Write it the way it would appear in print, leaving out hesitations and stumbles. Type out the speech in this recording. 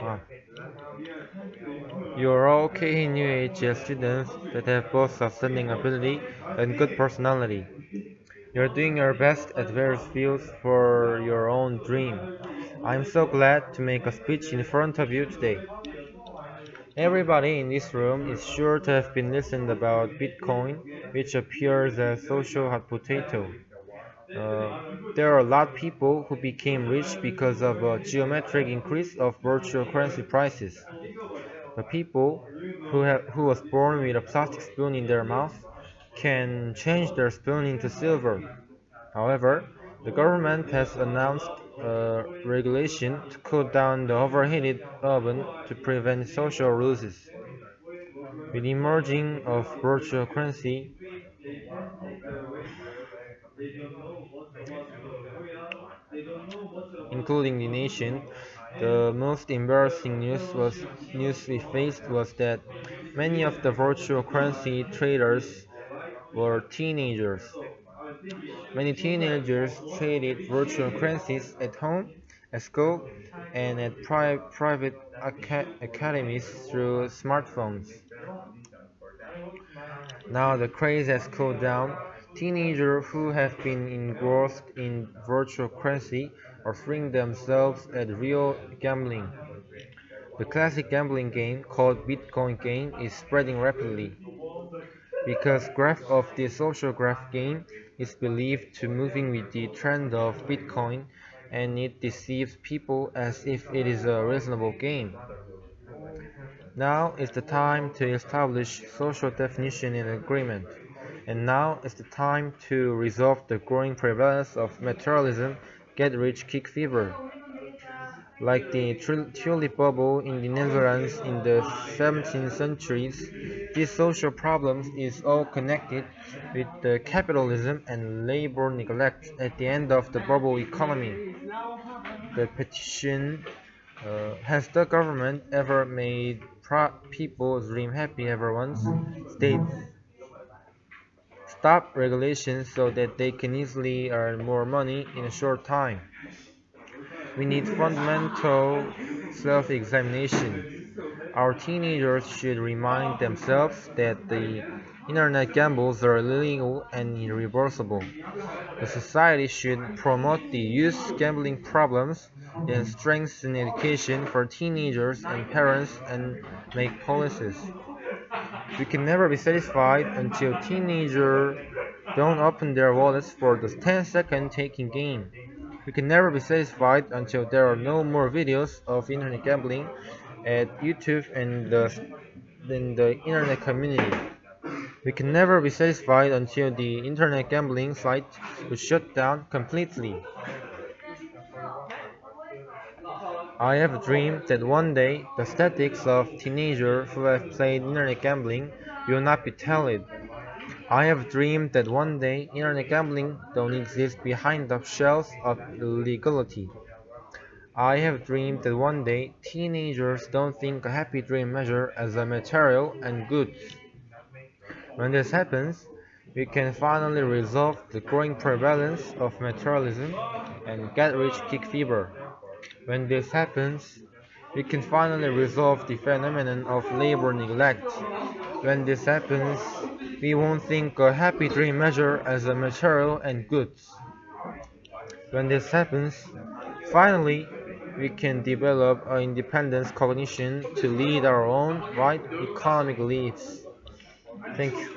Ah. You are all KNUHS students that have both outstanding ability and good personality. You're doing your best at various fields for your own dream. I'm so glad to make a speech in front of you today. Everybody in this room is sure to have been listened about Bitcoin, which appears as social hot potato. There are a lot of people who became rich because of a geometric increase of virtual currency prices. The people who was born with a plastic spoon in their mouth can change their spoon into silver. However, the government has announced a regulation to cool down the overheated oven to prevent social losses. With the emerging of virtual currency, including the nation, the most embarrassing news we faced was that many of the virtual currency traders were teenagers. Many teenagers traded virtual currencies at home, at school, and at private academies through smartphones. Now the craze has cooled down. Teenagers who have been engrossed in virtual currency are freeing themselves at real gambling. The classic gambling game called Bitcoin game is spreading rapidly because graph of the social graph game is believed to moving with the trend of Bitcoin and it deceives people as if it is a reasonable game. Now is the time to establish social definition and agreement. And now is the time to resolve the growing prevalence of materialism, get-rich-quick fever. Like the tulip bubble in the Netherlands in the 17th centuries, these social problems is all connected with the capitalism and labor neglect at the end of the bubble economy. The petition has the government ever made people dream happy ever once? States stop regulations so that they can easily earn more money in a short time. We need fundamental self-examination. Our teenagers should remind themselves that the internet gambles are illegal and irreversible. The society should promote the youth gambling problems and strengthen education for teenagers and parents and make policies. We can never be satisfied until teenagers don't open their wallets for the 10-second taking game. We can never be satisfied until there are no more videos of internet gambling at YouTube and in the internet community. We can never be satisfied until the internet gambling site is shut down completely. I have dreamed that one day the statistics of teenagers who have played internet gambling will not be tallied. I have dreamed that one day internet gambling don't exist behind the shells of illegality. I have dreamed that one day teenagers don't think a happy dream measure as a material and goods. When this happens, we can finally resolve the growing prevalence of materialism and get-rich-quick fever. When this happens, we can finally resolve the phenomenon of labor neglect. When this happens, we won't think a happy dream measure as a material and goods. When this happens, finally, we can develop an independent cognition to lead our own right economic lives. Thank you.